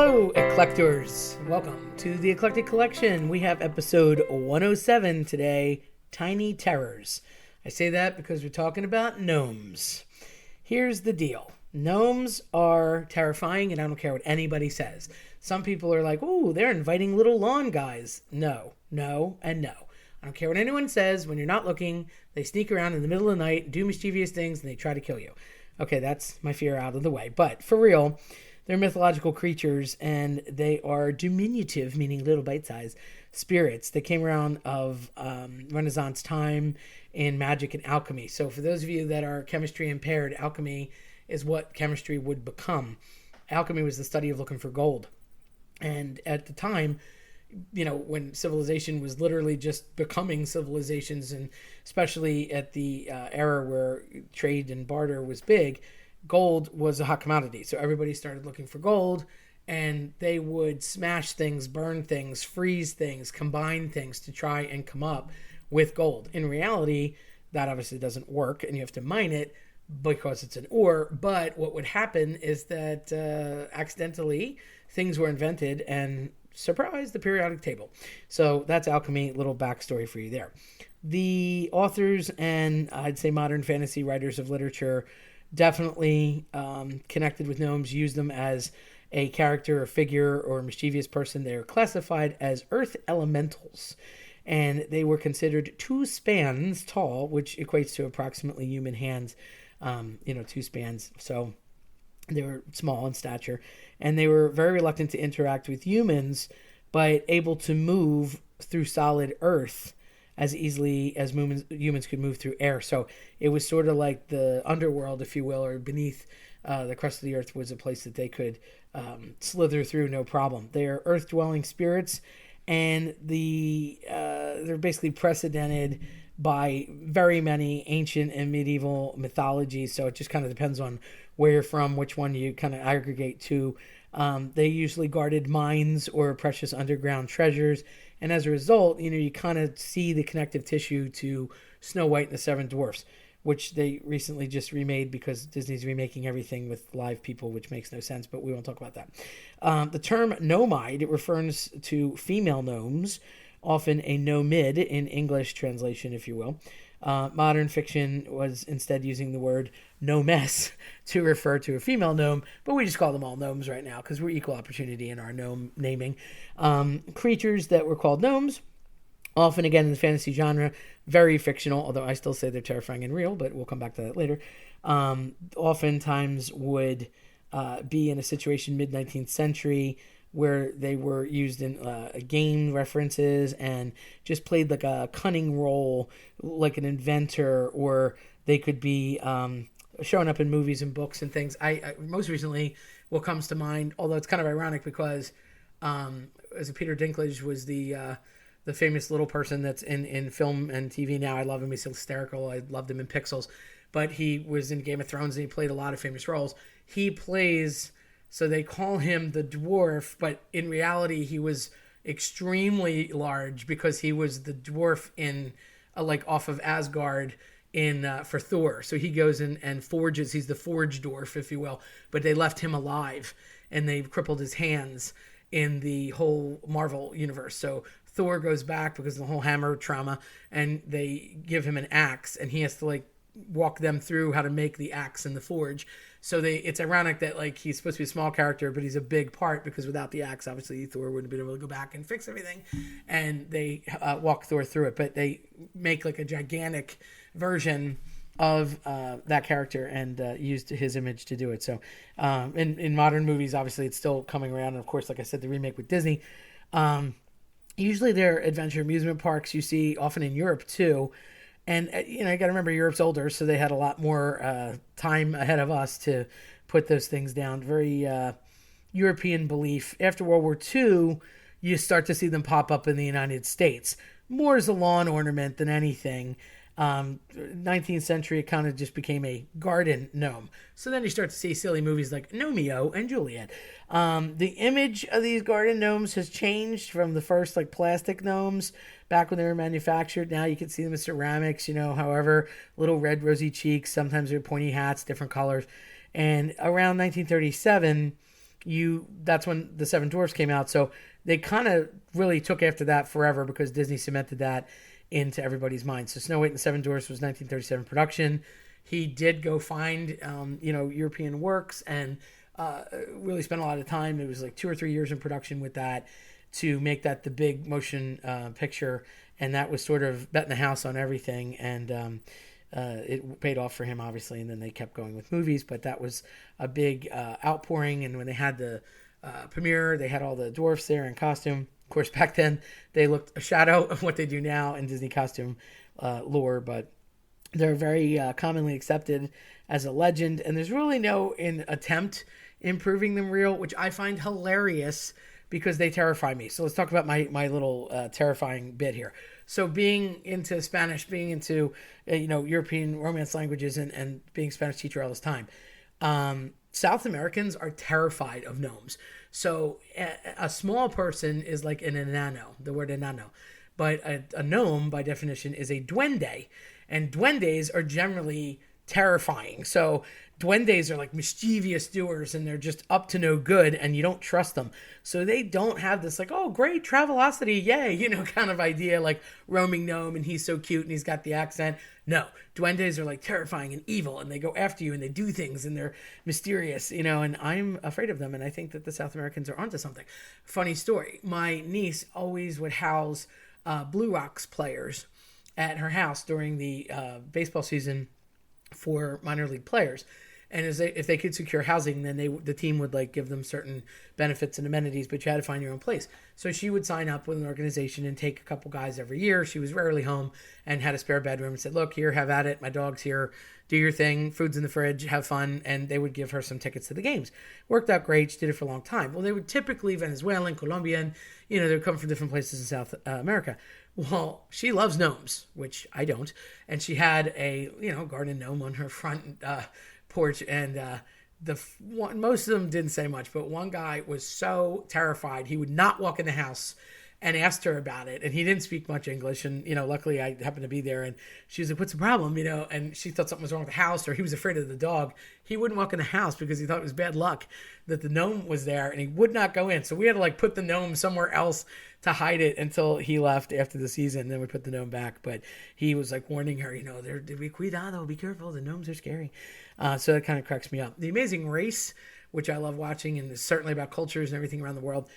Hello, Eclectors. Welcome to the Eclectic Collection. We have episode 107 today, Tiny Terrors. I say that because we're talking about gnomes. Here's the deal. Gnomes are terrifying, and I don't care what anybody says. Some people are like, ooh, they're inviting little lawn guys. No, and no. I don't care what anyone says. When you're not looking, they sneak around in the middle of the night, do mischievous things, and they try to kill you. Okay, that's my fear out of the way. But for real, they're mythological creatures, and they are diminutive, meaning little bite-sized spirits that came around of Renaissance time in magic and alchemy. So for those of you that are chemistry impaired, alchemy is what chemistry would become. Alchemy was the study of looking for gold. And at the time, when civilization was literally just becoming civilizations, and especially at the era where trade and barter was big, gold was a hot commodity. So everybody started looking for gold, and they would smash things, burn things, freeze things, combine things to try and come up with gold. In reality, that obviously doesn't work, and you have to mine it because it's an ore. But what would happen is that accidentally things were invented, and surprise, the periodic table. So that's alchemy, little backstory for you there. The authors and I'd say modern fantasy writers of literature definitely connected with gnomes, used them as a character or figure or mischievous person. They are classified as earth elementals, and they were considered 2 spans tall, which equates to approximately human hands, 2 spans. So they were small in stature, and they were very reluctant to interact with humans, but able to move through solid earth as easily as humans could move through air. So it was sort of like the underworld, if you will, or beneath the crust of the earth was a place that they could slither through no problem. They are earth-dwelling spirits, and they're basically precedented by very many ancient and medieval mythologies. So it just kind of depends on where you're from, which one you kind of aggregate to. They usually guarded mines or precious underground treasures. And as a result, you kind of see the connective tissue to Snow White and the Seven Dwarfs, which they recently just remade because Disney's remaking everything with live people, which makes no sense, but we won't talk about that. The term gnomide, it refers to female gnomes, often a nomid in English translation, if you will. Modern fiction was instead using the word gnomes to refer to a female gnome, but we just call them all gnomes right now because we're equal opportunity in our gnome naming. Creatures that were called gnomes, often again in the fantasy genre, very fictional, although I still say they're terrifying and real, but we'll come back to that later. Oftentimes would be in a situation mid-19th century where they were used in game references and just played like a cunning role, like an inventor, or they could be showing up in movies and books and things. I most recently, what comes to mind, although it's kind of ironic because as Peter Dinklage was the famous little person that's in film and TV now. I love him. He's hysterical. I loved him in Pixels. But he was in Game of Thrones and he played a lot of famous roles. He plays... So they call him the dwarf, but in reality, he was extremely large because he was the dwarf in, off of Asgard for Thor. So he goes in and forges. He's the forge dwarf, if you will. But they left him alive, and they crippled his hands in the whole Marvel universe. So Thor goes back because of the whole hammer trauma, and they give him an axe, and he has to walk them through how to make the axe and the forge. So it's ironic that he's supposed to be a small character, but he's a big part because without the axe, obviously Thor wouldn't have been able to go back and fix everything. And they walk Thor through it, but they make a gigantic version of that character and used his image to do it. So in modern movies, obviously it's still coming around. And of course, like I said, the remake with Disney. Usually they're adventure amusement parks you see often in Europe too. And, you got to remember, Europe's older, so they had a lot more time ahead of us to put those things down. Very European belief. After World War II, you start to see them pop up in the United States. More as a lawn ornament than anything. 19th century, it kind of just became a garden gnome. So then you start to see silly movies like Gnomeo and Juliet. The image of these garden gnomes has changed from the first plastic gnomes back when they were manufactured. Now you can see them as ceramics, however, little red rosy cheeks. Sometimes they're pointy hats, different colors. And around 1937, that's when the Seven Dwarfs came out. So they kind of really took after that forever because Disney cemented that into everybody's mind. So Snow White and the Seven Dwarfs was 1937 production. He did go find, European works and really spent a lot of time. It was like 2 or 3 years in production with that to make that the big motion picture. And that was sort of betting the house on everything. And it paid off for him, obviously. And then they kept going with movies. But that was a big outpouring. And when they had the premiere, they had all the dwarfs there in costume. Of course, back then, they looked a shadow of what they do now in Disney costume lore. But they're very commonly accepted as a legend. And there's really no attempt in proving them real, which I find hilarious because they terrify me. So let's talk about my little terrifying bit here. So being into Spanish, being into European Romance languages, and being a Spanish teacher all this time, South Americans are terrified of gnomes. So a small person is like an enano, the word enano. But a gnome, by definition, is a duende. And duendes are generally terrifying. So duendes are like mischievous doers, and they're just up to no good, and you don't trust them. So they don't have this like, oh, great, Travelocity, yay, kind of idea, like roaming gnome, and he's so cute, and he's got the accent. No, duendes are like terrifying and evil, and they go after you, and they do things, and they're mysterious, and I'm afraid of them, and I think that the South Americans are onto something. Funny story, my niece always would house Blue Rocks players at her house during the baseball season for minor league players. And if they could secure housing, then the team would like give them certain benefits and amenities, but you had to find your own place. So she would sign up with an organization and take a couple guys every year. She was rarely home and had a spare bedroom and said, look, here, have at it. My dog's here. Do your thing. Food's in the fridge. Have fun. And they would give her some tickets to the games. Worked out great. She did it for a long time. Well, they were typically Venezuelan, Colombian. They would come from different places in South America. Well, she loves gnomes, which I don't. And she had a, garden gnome on her front porch, and most of them didn't say much, but one guy was so terrified he would not walk in the house, and asked her about it, and he didn't speak much English, and luckily I happened to be there, and she was like, what's the problem, and she thought something was wrong with the house, or he was afraid of the dog. He wouldn't walk in the house because he thought it was bad luck that the gnome was there, and he would not go in. So we had to put the gnome somewhere else to hide it until he left after the season. And then we put the gnome back, but he was warning her, be cuidado, be careful, the gnomes are scary. So that kind of cracks me up. The Amazing Race, which I love watching, and is certainly about cultures and everything around the world,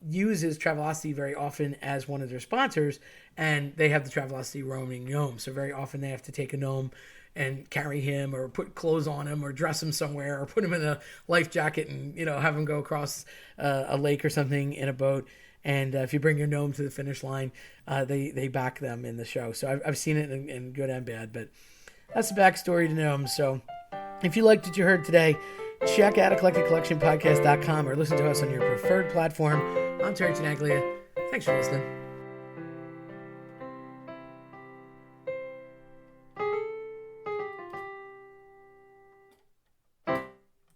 uses Travelocity very often as one of their sponsors, and they have the Travelocity roaming gnome. So very often they have to take a gnome and carry him, or put clothes on him, or dress him somewhere, or put him in a life jacket and have him go across a lake or something in a boat. And if you bring your gnome to the finish line, they back them in the show. So I've seen it in good and bad, but that's the backstory to gnomes. So if you liked what you heard today, check out eclecticcollectionpodcast.com or listen to us on your preferred platform. I'm Terry Tenaglia. Thanks for listening.